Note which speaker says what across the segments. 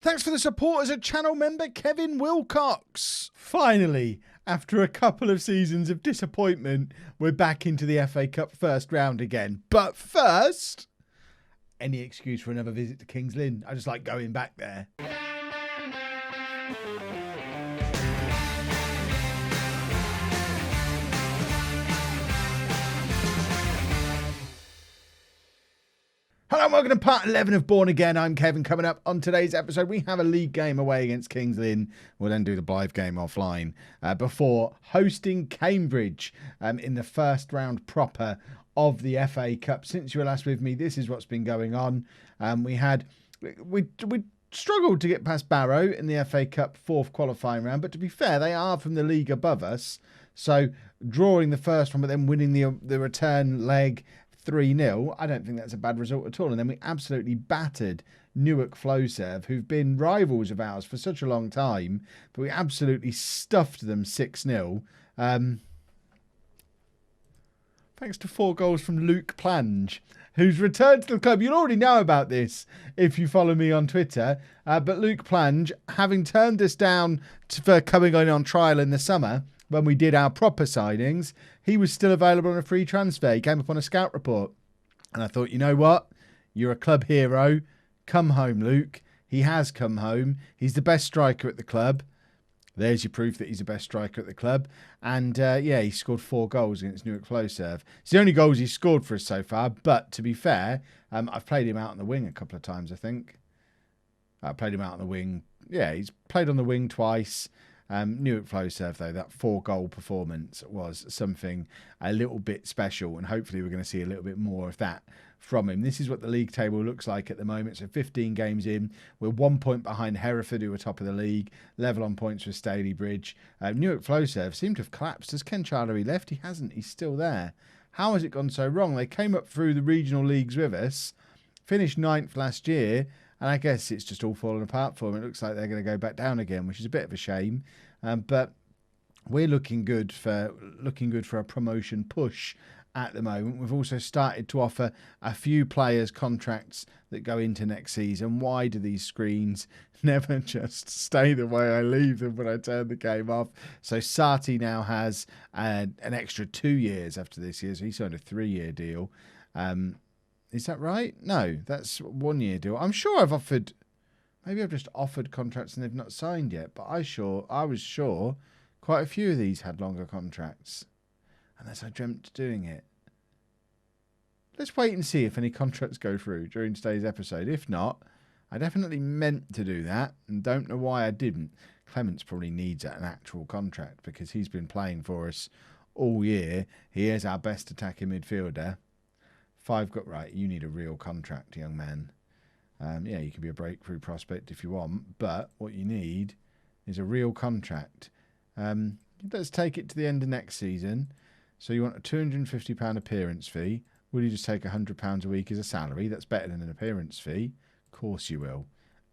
Speaker 1: Thanks for the support as a channel member, Kevin Wilcox. Finally, after a couple of seasons of disappointment, we're back into the FA Cup first round again. But first, any excuse for another visit to Kings Lynn. I just like going back there. Hello and welcome to part 11 of Bourne Again. I'm Kevin. Coming up on today's episode, we have a league game away against Kings Lynn. We'll then do the Blythe game offline before hosting Cambridge in the first round proper of the FA Cup. Since you were last with me, this is what's been going on. We struggled to get past Barrow in the FA Cup fourth qualifying round, but to be fair, they are from the league above us. So drawing the first one, but then winning the return leg 3-0, I don't think that's a bad result at all. And then we absolutely battered Newark Flowserve, who've been rivals of ours for such a long time, but we absolutely stuffed them 6-0. Thanks to 4 goals from Luke Plange, who's returned to the club. You'll already know about this if you follow me on Twitter. But Luke Plange, having turned us down for coming on trial in the summer, when we did our proper signings, he was still available on a free transfer. He came up on a scout report. And I thought, you know what? You're a club hero. Come home, Luke. He has come home. He's the best striker at the club. There's your proof that he's the best striker at the club. And yeah, he scored 4 goals against Newark Flowserve. It's the only goals he's scored for us so far. But to be fair, I've played him out on the wing a couple of times, I think. I played him out on the wing. Yeah, he's played on the wing twice. Newark Flowserve, though, that 4-goal performance was something a little bit special, and hopefully we're going to see a little bit more of that from him. This is what the league table looks like at the moment. So 15 games in, we're 1 point behind Hereford, who are top of the league, level on points with Stalybridge. Newark Flowserve seem to have collapsed. Has Ken Charlery left? He hasn't. He's still there. How has it gone so wrong? They came up through the regional leagues with us, finished 9th last year, and I guess it's just all fallen apart for them. It looks like they're going to go back down again, which is a bit of a shame. But we're looking good for a promotion push at the moment. We've also started to offer a few players contracts that go into next season. Why do these screens never just stay the way I leave them when I turn the game off? So Sati now has an extra 2 years after this year. So he signed a 3-year deal. Is that right? No, that's a 1-year deal. I'm sure I've offered, maybe I've just offered contracts and they've not signed yet, but I was sure quite a few of these had longer contracts, unless I dreamt doing it. Let's wait and see if any contracts go through during today's episode. If not, I definitely meant to do that and don't know why I didn't. Clements probably needs an actual contract because he's been playing for us all year. He is our best attacking midfielder. 5 got right. You need a real contract, young man. Yeah, you can be a breakthrough prospect if you want, but what you need is a real contract. Let's take it to the end of next season. So you want a £250 appearance fee. Will you just take £100 a week as a salary? That's better than an appearance fee. Of course you will.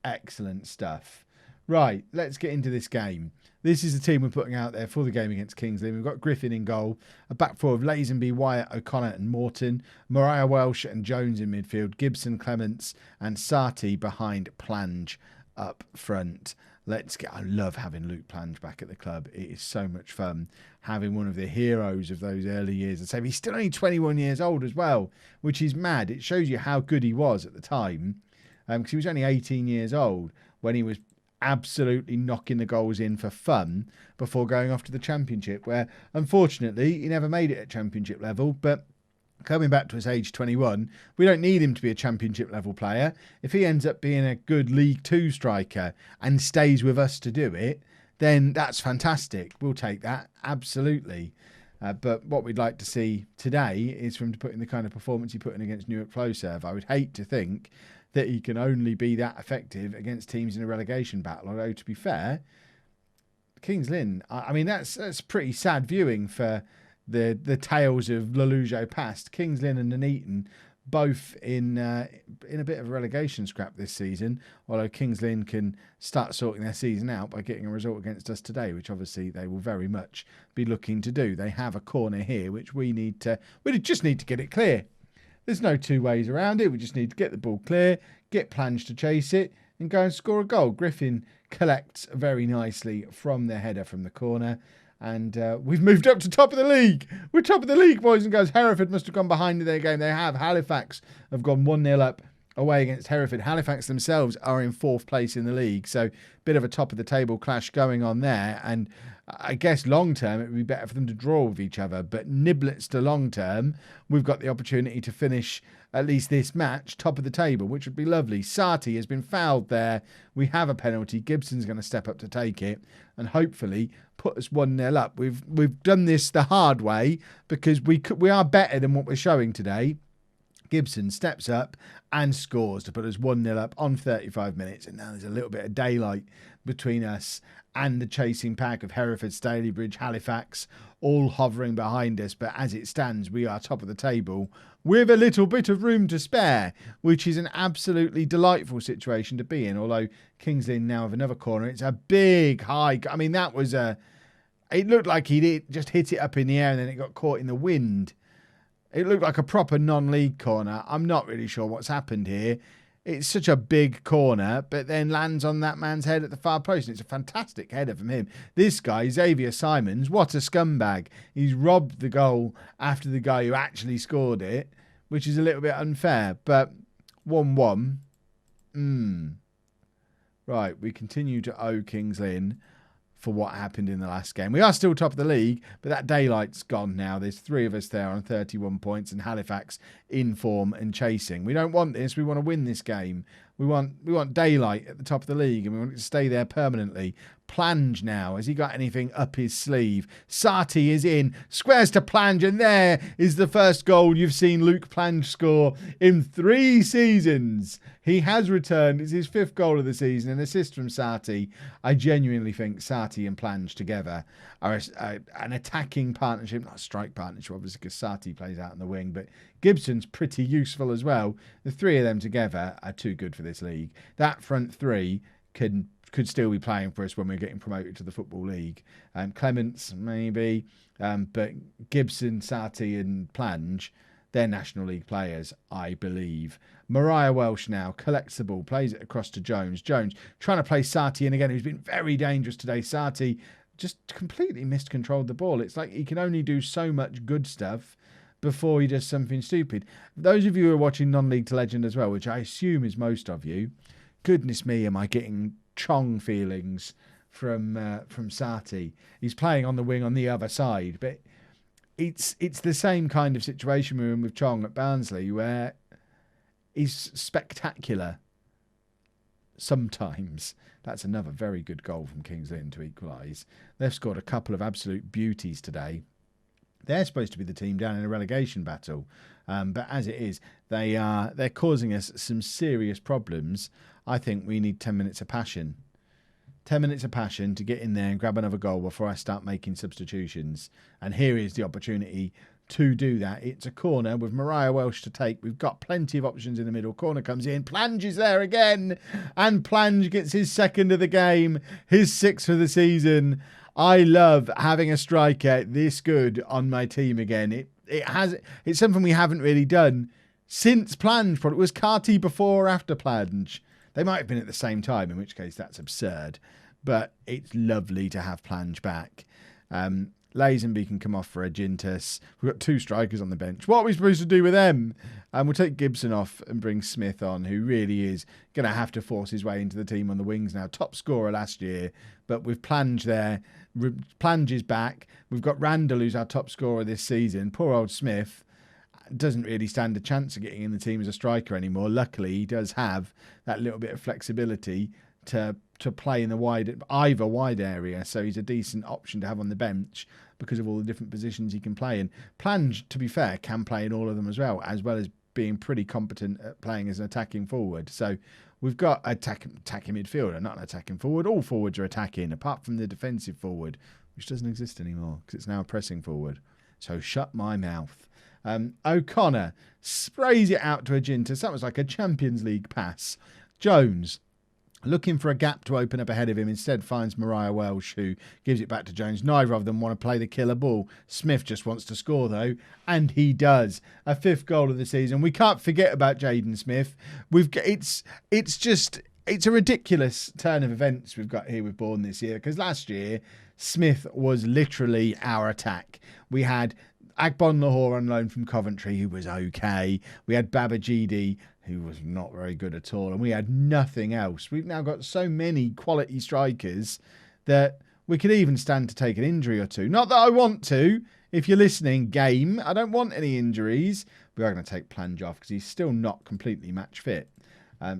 Speaker 1: Excellent stuff. Right, let's get into this game. This is the team we're putting out there for the game against Kings Lynn. We've got Griffin in goal, a back four of Lazenby, Wyatt, O'Connor and Morton, Mariah Welsh and Jones in midfield, Gibson, Clements and Sati behind Plange up front. I love having Luke Plange back at the club. It is so much fun having one of the heroes of those early years. I'd say he's still only 21 years old as well, which is mad. It shows you how good he was at the time, because he was only 18 years old when he was absolutely knocking the goals in for fun before going off to the Championship, where unfortunately he never made it at Championship level. But coming back to his age 21, we don't need him to be a Championship level player. If he ends up being a good League 2 striker and stays with us to do it, then that's fantastic. We'll take that, absolutely. But what we'd like to see today is for him to put in the kind of performance he put in against Newark Flowserve. I would hate to think that he can only be that effective against teams in a relegation battle. Although, to be fair, Kings Lynn, I mean, that's pretty sad viewing for the tales of LOLLUJO past. Kings Lynn and Nuneaton both in a bit of a relegation scrap this season, although Kings Lynn can start sorting their season out by getting a result against us today, which obviously they will very much be looking to do. They have a corner here, which we just need to get it clear. There's no two ways around it. We just need to get the ball clear, get Plange to chase it, and go and score a goal. Griffin collects very nicely from the header from the corner. And we've moved up to top of the league. We're top of the league, boys and girls. Hereford must have gone behind in their game. They have. Halifax have gone 1-0 up away against Hereford. Halifax themselves are in 4th place in the league. So bit of a top of the table clash going on there. And I guess long term it would be better for them to draw with each other. But niblets to long term, we've got the opportunity to finish at least this match top of the table, which would be lovely. Sarti has been fouled there. We have a penalty. Gibson's going to step up to take it and hopefully put us 1-0 up. We've done this the hard way because we are better than what we're showing today. Gibson steps up and scores to put us 1-0 up on 35 minutes. And now there's a little bit of daylight between us and the chasing pack of Hereford, Stalybridge, Halifax, all hovering behind us. But as it stands, we are top of the table with a little bit of room to spare, which is an absolutely delightful situation to be in. Although Kings Lynn now have another corner. It's a big high. I mean, that was it looked like he just hit it up in the air and then it got caught in the wind. It looked like a proper non-league corner. I'm not really sure what's happened here. It's such a big corner, but then lands on that man's head at the far post. And it's a fantastic header from him. This guy, Xavier Simons, what a scumbag. He's robbed the goal after the guy who actually scored it, which is a little bit unfair. But 1-1. Right, we continue to owe Kings Lynn for what happened in the last game. We are still top of the league, but that daylight's gone now. There's 3 of us there on 31 points and Halifax in form and chasing. We don't want this. We want to win this game. We want daylight at the top of the league and we want it to stay there permanently. Plange now. Has he got anything up his sleeve? Sarti is in. Squares to Plange and there is the first goal you've seen Luke Plange score in 3 seasons. He has returned. It's his 5th goal of the season. An assist from Sarti. I genuinely think Sarti and Plange together are an attacking partnership. Not a strike partnership, obviously, because Sarti plays out on the wing. But Gibson's pretty useful as well. The 3 of them together are too good for this league. That front 3 could still be playing for us when we're getting promoted to the Football League. Clements, maybe. But Gibson, Sarti and Plange, they're National League players, I believe. Mariah Welsh now collects the ball, plays it across to Jones. Jones trying to play Sarti in again, who's been very dangerous today. Sarti just completely miscontrolled the ball. It's like he can only do so much good stuff before he does something stupid. Those of you who are watching Non-League to Legend as well, which I assume is most of you, goodness me, am I getting Chong feelings from Sarti. He's playing on the wing on the other side, but it's the same kind of situation we're in with Chong at Barnsley, where he's spectacular sometimes. That's another very good goal from Kings Lynn to equalise. They've scored a couple of absolute beauties today. They're supposed to be the team down in a relegation battle, but as it is, they're causing us some serious problems. I think we need 10 minutes of passion. 10 minutes of passion to get in there and grab another goal before I start making substitutions. And here is the opportunity to do that. It's a corner with Mariah Welsh to take. We've got plenty of options in the middle. Corner comes in. Plange is there again. And Plange gets his 2nd of the game, his 6th of the season. I love having a striker this good on my team again. It's something we haven't really done since Plange. It was Carty before or after Plange. They might have been at the same time, in which case that's absurd. But it's lovely to have Plange back. Lazenby can come off for a Gintus. We've got 2 strikers on the bench. What are we supposed to do with them? We'll take Gibson off and bring Smith on, who really is going to have to force his way into the team on the wings now. Top scorer last year, but with Plange there, Plange is back. We've got Randall, who's our top scorer this season. Poor old Smith doesn't really stand a chance of getting in the team as a striker anymore. Luckily, he does have that little bit of flexibility to play in the either wide area, so he's a decent option to have on the bench because of all the different positions he can play in. Plange, to be fair, can play in all of them as well as being pretty competent at playing as an attacking forward. So we've got attacking midfielder, not an attacking forward. All forwards are attacking, apart from the defensive forward, which doesn't exist anymore because it's now a pressing forward. So shut my mouth. O'Connor sprays it out to Agintus. That was like a Champions League pass. Jones, looking for a gap to open up ahead of him, instead finds Mariah Welsh, who gives it back to Jones. Neither of them want to play the killer ball. Smith just wants to score, though, and he does. A 5th goal of the season. We can't forget about Jaden Smith. It's just it's a ridiculous turn of events we've got here with Bourne this year, because last year Smith was literally our attack. We had Agbon Lahore on loan from Coventry, who was okay. We had Babajidi, who was not very good at all, and we had nothing else. We've now got so many quality strikers that we could even stand to take an injury or two. Not that I want to. If you're listening, game, I don't want any injuries. We are going to take Plange off because he's still not completely match fit.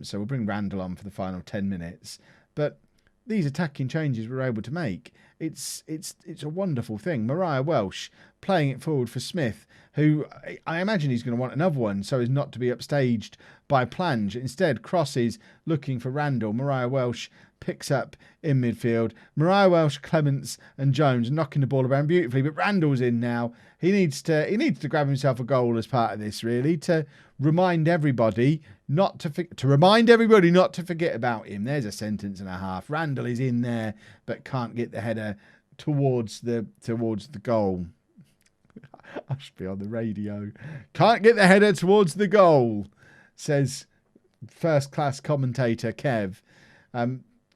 Speaker 1: So we'll bring Randall on for the final 10 minutes. But these attacking changes we're able to make, it's a wonderful thing. Mariah Welsh playing it forward for Smith, who I imagine he's going to want another one so as not to be upstaged by Plange. Instead, crosses looking for Randall. Mariah Welsh picks up in midfield. Mariah Welsh, Clements and Jones knocking the ball around beautifully, but Randall's in now. He needs to grab himself a goal as part of this, really, to remind everybody not to forget about him. There's a sentence and a half. Randall is in there, but can't get the header towards the goal. I should be on the radio. Can't get the header towards the goal, says first-class commentator Kev.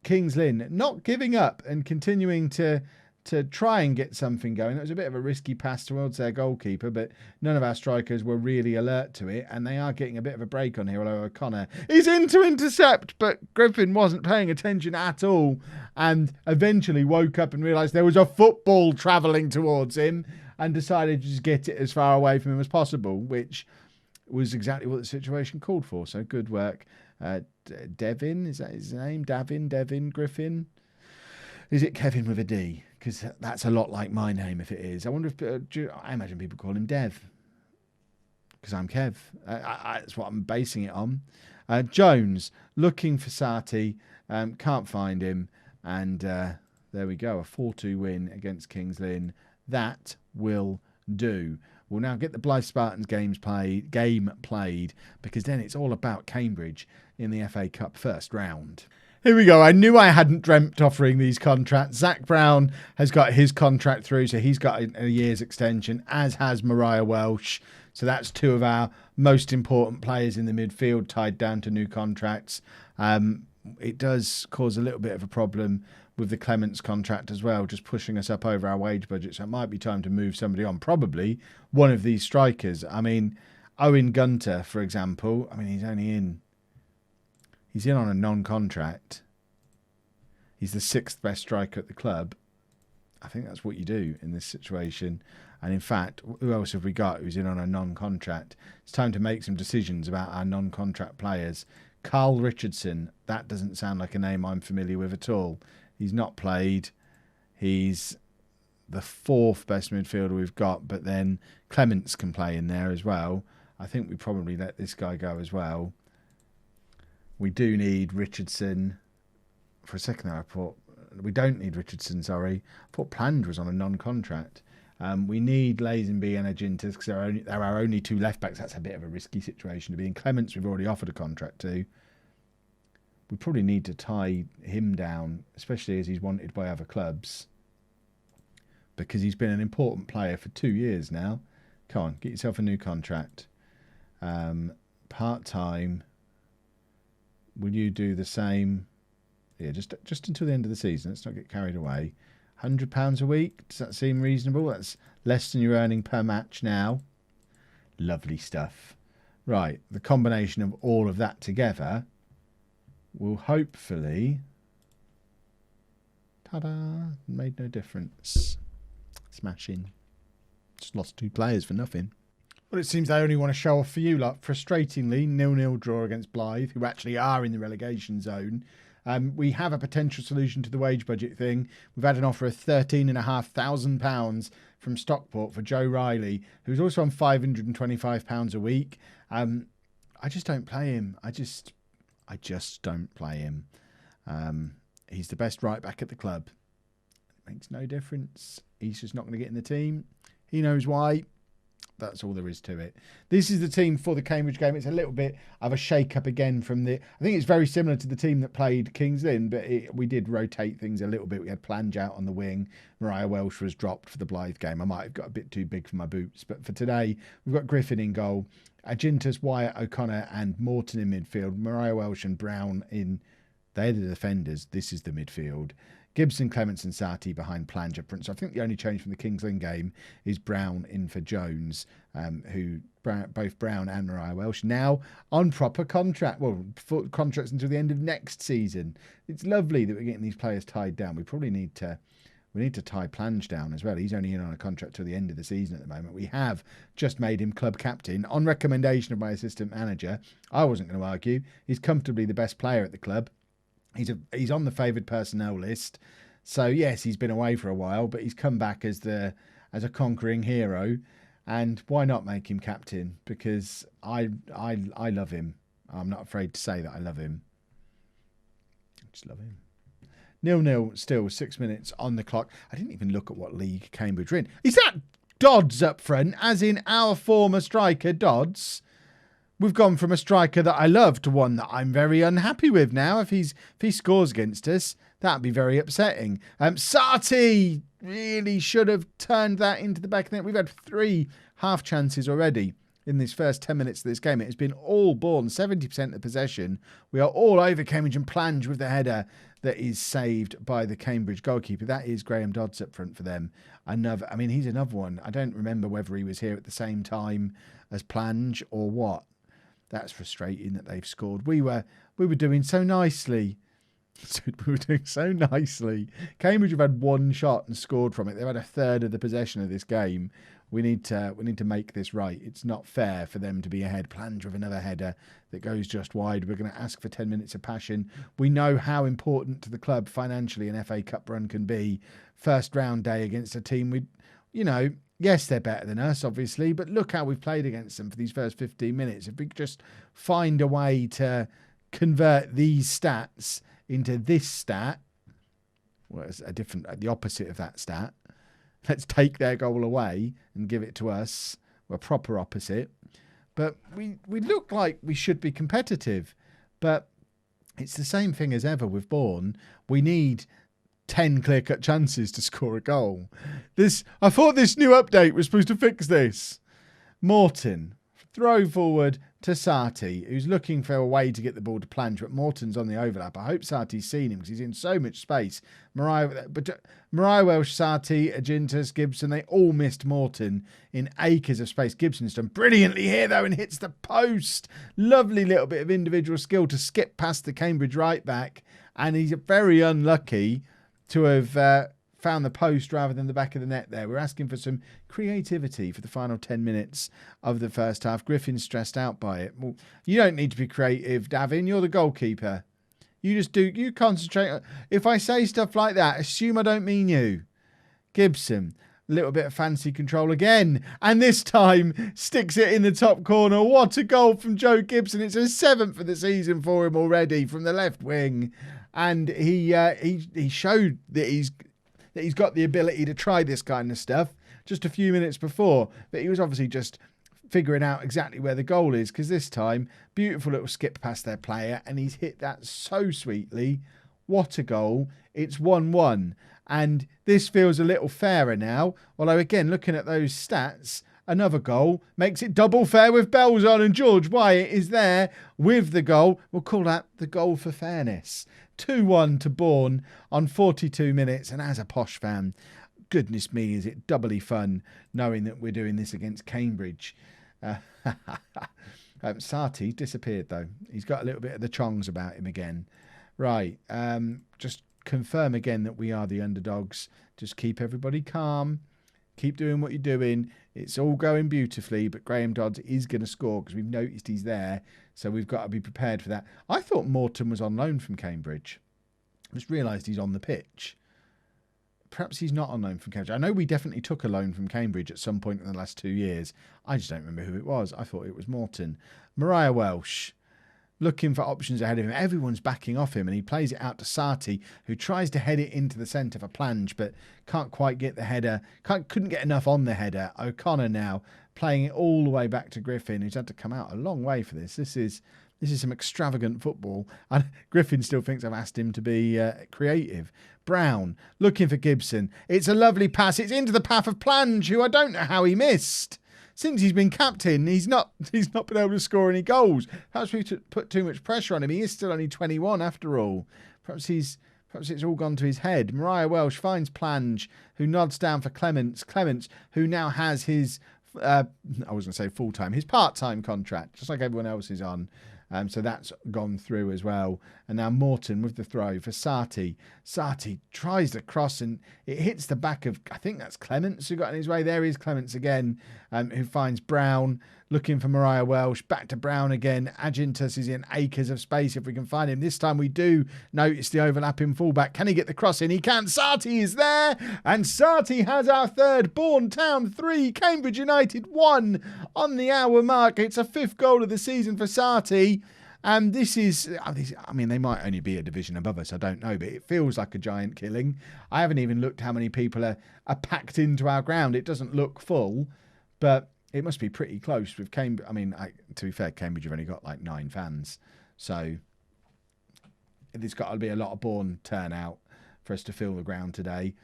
Speaker 1: Kings Lynn not giving up and continuing to try and get something going. It was a bit of a risky pass towards their goalkeeper, but none of our strikers were really alert to it, and they are getting a bit of a break on here, although O'Connor is in to intercept, but Griffin wasn't paying attention at all and eventually woke up and realised there was a football travelling towards him and decided to just get it as far away from him as possible, which was exactly what the situation called for. So good work. Devin, is that his name? Devin Griffin? Is it Kevin with a D? Because that's a lot like my name if it is. I wonder if... I imagine people call him Dev. Because I'm Kev. That's what I'm basing it on. Jones, looking for Sati. Can't find him. And there we go. A 4-2 win against Kings Lynn. That will do. We'll now get the Blythe Spartans game played, because then it's all about Cambridge in the FA Cup first round. Here we go. I knew I hadn't dreamt offering these contracts. Zach Brown has got his contract through, so he's got a year's extension, as has Mariah Welsh. So that's two of our most important players in the midfield tied down to new contracts. It does cause a little bit of a problem with the Clements contract as well, just pushing us up over our wage budget. So it might be time to move somebody on. Probably one of these strikers. I mean, Owen Gunter, for example. I mean, he's in on a non-contract. He's the 6th best striker at the club. I think that's what you do in this situation. And in fact, who else have we got who's in on a non-contract? It's time to make some decisions about our non-contract players. Carl Richardson. That doesn't sound like a name I'm familiar with at all. He's not played. He's the 4th best midfielder we've got, but then Clements can play in there as well. I think we probably let this guy go as well. We do need Richardson. For a second there, I thought... We don't need Richardson, sorry. I thought Pland was on a non-contract. We need Lazenby and Agintas because they're our only 2 left-backs. That's a bit of a risky situation to be in. Clements, we've already offered a contract to. We probably need to tie him down, especially as he's wanted by other clubs, because he's been an important player for 2 years now. Come on, get yourself a new contract. Part-time. Will you do the same? Yeah, just until the end of the season. Let's not get carried away. £100 a week. Does that seem reasonable? That's less than you're earning per match now. Lovely stuff. Right, the combination of all of that together will hopefully... Ta-da! Made no difference. Smashing. Just lost 2 players for nothing. Well, it seems they only want to show off for you lot. Frustratingly, 0-0 draw against Blythe, who actually are in the relegation zone. We have a potential solution to the wage budget thing. We've had an offer of £13,500 from Stockport for Joe Riley, who's also on £525 a week. I just don't play him. I just don't play him. He's the best right back at the club. It makes no difference. He's just not going to get in the team. He knows why. That's all there is to it. This is the team for the Cambridge game. It's a little bit of a shake-up again from the... I think it's very similar to the team that played Kings Lynn, but we did rotate things a little bit. We had Plange out on the wing. Mariah Welsh was dropped for the Blythe game. I might have got a bit too big for my boots. But for today, we've got Griffin in goal. Agintas, Wyatt, O'Connor and Morton in midfield. Mariah Welsh and Brown in They're the defenders. This is the midfield. Gibson, Clements and Sarti behind Plange up front. So I think the only change from the Kings Lynn game is Brown in for Jones, who both Brown and Mariah Welsh now on proper contract. Well, contracts until the end of next season. It's lovely that we're getting these players tied down. We probably need to tie Plange down as well. He's only in on a contract till the end of the season at the moment. We have just made him club captain on recommendation of my assistant manager. I wasn't going to argue. He's comfortably the best player at the club. He's on the favoured personnel list. So yes, he's been away for a while, but he's come back as a conquering hero. And why not make him captain? Because I love him. I'm not afraid to say that I love him. I just love him. 0-0 still, 6 minutes on the clock. I didn't even look at what league Cambridge are in. Is that Dodds up front, as in our former striker, Dodds? We've gone from a striker that I love to one that I'm very unhappy with now. If he scores against us, that'd be very upsetting. Sarti really should have turned that into the back of the net. We've had 3 half chances already in this first 10 minutes of this game. It has been all Bourne, 70% of possession. We are all over Cambridge and Plange with the header that is saved by the Cambridge goalkeeper. That is Graham Dodds up front for them. He's another one. I don't remember whether he was here at the same time as Plange or what. That's frustrating that they've scored. We were doing so nicely. We were doing so nicely. Cambridge have had 1 shot and scored from it. They've had a third of the possession of this game. We need to make this right. It's not fair for them to be ahead. Plange with another header that goes just wide. We're going to ask for 10 minutes of passion. We know how important to the club financially an FA Cup run can be. First round day against a team yes, they're better than us, obviously, but look how we've played against them for these first 15 minutes. If we could just find a way to convert these stats into this stat, well, it's the opposite of that stat. Let's take their goal away and give it to us. We're proper opposite. But we look like we should be competitive. But it's the same thing as ever with Bourne. We need 10 clear-cut chances to score a goal. I thought this new update was supposed to fix this. Morton, throw forward to Sarti, who's looking for a way to get the ball to Plange, but Morton's on the overlap. I hope Sarti's seen him because he's in so much space. Mariah Welsh, Sarti, Agintus, Gibson, they all missed Morton in acres of space. Gibson's done brilliantly here, though, and hits the post. Lovely little bit of individual skill to skip past the Cambridge right back, and he's very unlucky to have found the post rather than the back of the net there. We're asking for some creativity for the final 10 minutes of the first half. Griffin's stressed out by it. Well, you don't need to be creative, Davin. You're the goalkeeper. You concentrate. If I say stuff like that, assume I don't mean you. Gibson, a little bit of fancy control again. And this time, sticks it in the top corner. What a goal from Joe Gibson. It's a 7th of the season for him already from the left wing. And he showed that he's got the ability to try this kind of stuff just a few minutes before. But he was obviously just figuring out exactly where the goal is, because this time, beautiful little skip past their player, and he's hit that so sweetly. What a goal. It's 1-1. And this feels a little fairer now. Although, again, looking at those stats, another goal makes it double fair with bells on, and George Wyatt is there with the goal. We'll call that the goal for fairness. 2-1 to Bourne on 42 minutes. And as a posh fan, goodness me, is it doubly fun knowing that we're doing this against Cambridge. Sarti disappeared, though. He's got a little bit of the chongs about him again. Right. Just confirm again that we are the underdogs. Just keep everybody calm. Keep doing what you're doing. It's all going beautifully, but Graham Dodds is going to score because we've noticed he's there. So we've got to be prepared for that. I thought Morton was on loan from Cambridge. I just realised he's on the pitch. Perhaps he's not on loan from Cambridge. I know we definitely took a loan from Cambridge at some point in the last 2 years. I just don't remember who it was. I thought it was Morton. Mariah Welsh, looking for options ahead of him. Everyone's backing off him, and he plays it out to Sarti, who tries to head it into the centre for Plange, but can't quite get the header. Couldn't get enough on the header. O'Connor now playing it all the way back to Griffin, who's had to come out a long way for this. This is some extravagant football. And Griffin still thinks I've asked him to be creative. Brown looking for Gibson. It's a lovely pass. It's into the path of Plange, who I don't know how he missed. since he's been captain, he's not been able to score any goals. Perhaps we put too much pressure on him. He is still only 21 after all. Perhaps it's all gone to his head. Mariah Welsh finds Plange, who nods down for Clements. Clements, who now has his, I was going to say full-time, his part-time contract, just like everyone else is on. So that's gone through as well. And now Morton with the throw for Sarti. Sarti tries the cross and it hits the back of, I think that's Clements who got in his way. There is Clements again, who finds Brown, looking for Mariah Welsh. Back to Brown again. Agintus is in acres of space if we can find him. This time we do notice the overlapping fullback. Can he get the cross in? He can. Sarti is there. And Sarti has our third. Bourne Town 3, Cambridge United 1 on the hour mark. It's a 5th goal of the season for Sarti. And this is, I mean, they might only be a division above us, I don't know, but it feels like a giant killing. I haven't even looked how many people are packed into our ground. It doesn't look full, but it must be pretty close with Cambridge. I mean, to be fair, Cambridge have only got like 9 fans. So there's got to be a lot of Bourne turnout for us to fill the ground today.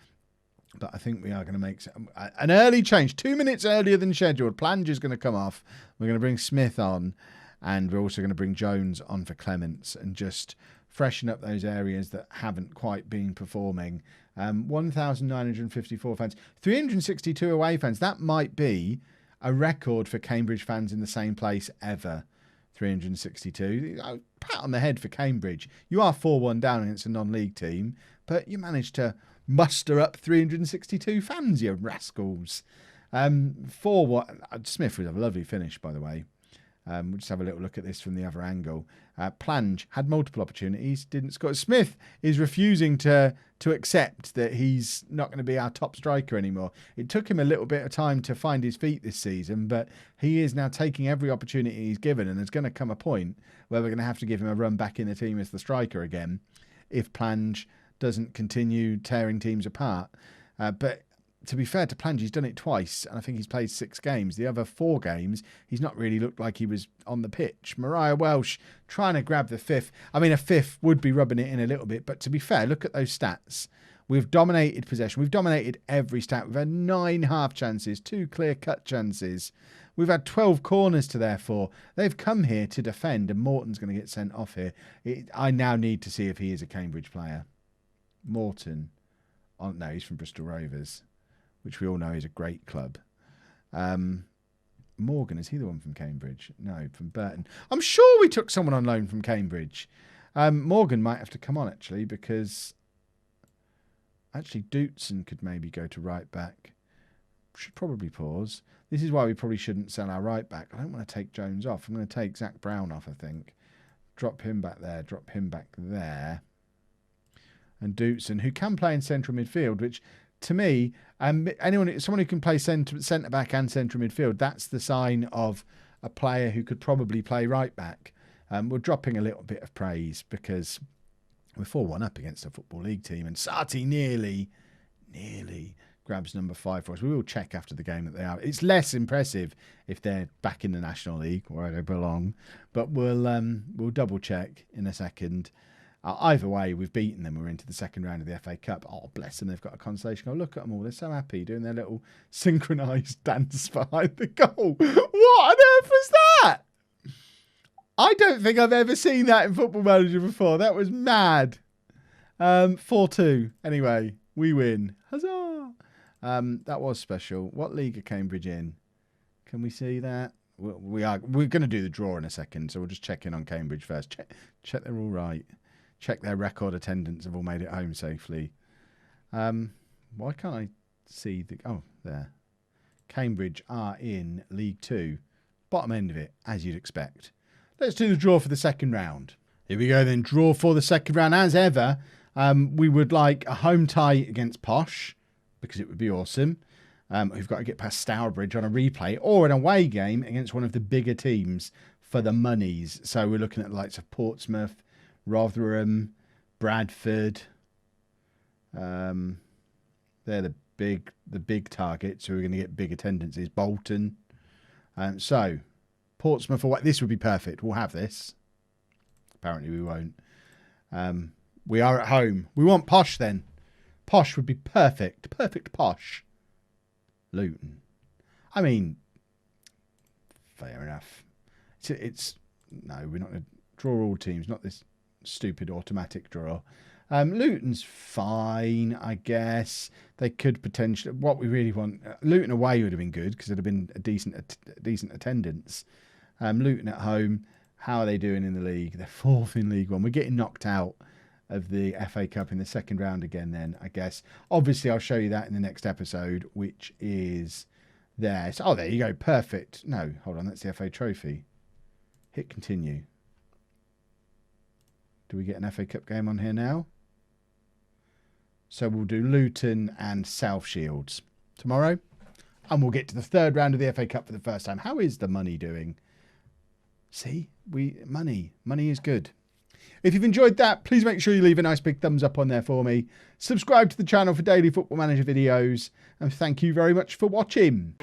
Speaker 1: But I think we are going to make an early change, 2 minutes earlier than scheduled. Plange is going to come off. We're going to bring Smith on. And we're also going to bring Jones on for Clements and just freshen up those areas that haven't quite been performing. 1,954 fans, 362 away fans. That might be a record for Cambridge fans in the same place ever. 362. Pat on the head for Cambridge. You are 4-1 down against a non-league team, but you managed to muster up 362 fans, you rascals. 4-1. Smith was a lovely finish, by the way. We'll just have a little look at this from the other angle. Plange had multiple opportunities, didn't score. Smith is refusing to accept that he's not going to be our top striker anymore. It took him a little bit of time to find his feet this season, but he is now taking every opportunity he's given, and there's going to come a point where we're going to have to give him a run back in the team as the striker again if Plange doesn't continue tearing teams apart. But to be fair to Plange, he's done it twice, and I think he's played 6 games. The other 4 games, he's not really looked like he was on the pitch. Mariah Welsh trying to grab the 5th. I mean, a 5th would be rubbing it in a little bit, but to be fair, look at those stats. We've dominated possession. We've dominated every stat. We've had 9 half chances, 2 clear-cut chances. We've had 12 corners to their 4. They've come here to defend, and Morton's going to get sent off here. I now need to see if he is a Cambridge player. Morton. Oh, no, he's from Bristol Rovers, which we all know is a great club. Morgan, is he the one from Cambridge? No, from Burton. I'm sure we took someone on loan from Cambridge. Morgan might have to come on, actually, because actually Dootson could maybe go to right back. Should probably pause. This is why we probably shouldn't sell our right back. I don't want to take Jones off. I'm going to take Zach Brown off, I think. Drop him back there. Drop him back there. And Dootson, who can play in central midfield, which to me, someone who can play centre back and central midfield, that's the sign of a player who could probably play right back. We're dropping a little bit of praise because we're 4-1 up against a Football League team, and Sarti nearly grabs number 5 for us. We will check after the game that they are. It's less impressive if they're back in the National League where they belong, but we'll double check in a second. Either way, we've beaten them. We're into the second round of the FA Cup. Oh, bless them. They've got a consolation goal. Look at them all. They're so happy doing their little synchronised dance behind the goal. What on earth was that? I don't think I've ever seen that in Football Manager before. That was mad. 4-2. Anyway, we win. Huzzah! That was special. What league are Cambridge in? Can we see that? We're going to do the draw in a second, so we'll just check in on Cambridge first. Check they're all right. Check their record attendance have all made it home safely. Why can't I see the... Oh, there. Cambridge are in League 2. Bottom end of it, as you'd expect. Let's do the draw for the second round. Here we go then. Draw for the second round. As ever, we would like a home tie against Posh, because it would be awesome. We've got to get past Stourbridge on a replay, or an away game against one of the bigger teams for the monies. So we're looking at the likes of Portsmouth, Rotherham, Bradford. They're the big targets, so we're going to get big attendances. Bolton. So Portsmouth, this would be perfect. We'll have this. Apparently we won't. We are at home. We want Posh then. Posh would be perfect. Perfect Posh. Luton. I mean, fair enough. No, we're not going to draw all teams, not this stupid automatic draw. Luton's fine, I guess. They could potentially... What we really want... Luton away would have been good because it would have been a decent attendance. Luton at home, how are they doing in the league? They're 4th in League One. We're getting knocked out of the FA Cup in the second round again then, I guess. Obviously, I'll show you that in the next episode, which is there. So, there you go. Perfect. No, hold on. That's the FA Trophy. Hit continue. Do we get an FA Cup game on here now? So we'll do Luton and South Shields tomorrow. And we'll get to the third round of the FA Cup for the first time. How is the money doing? See, money is good. If you've enjoyed that, please make sure you leave a nice big thumbs up on there for me. Subscribe to the channel for daily Football Manager videos. And thank you very much for watching.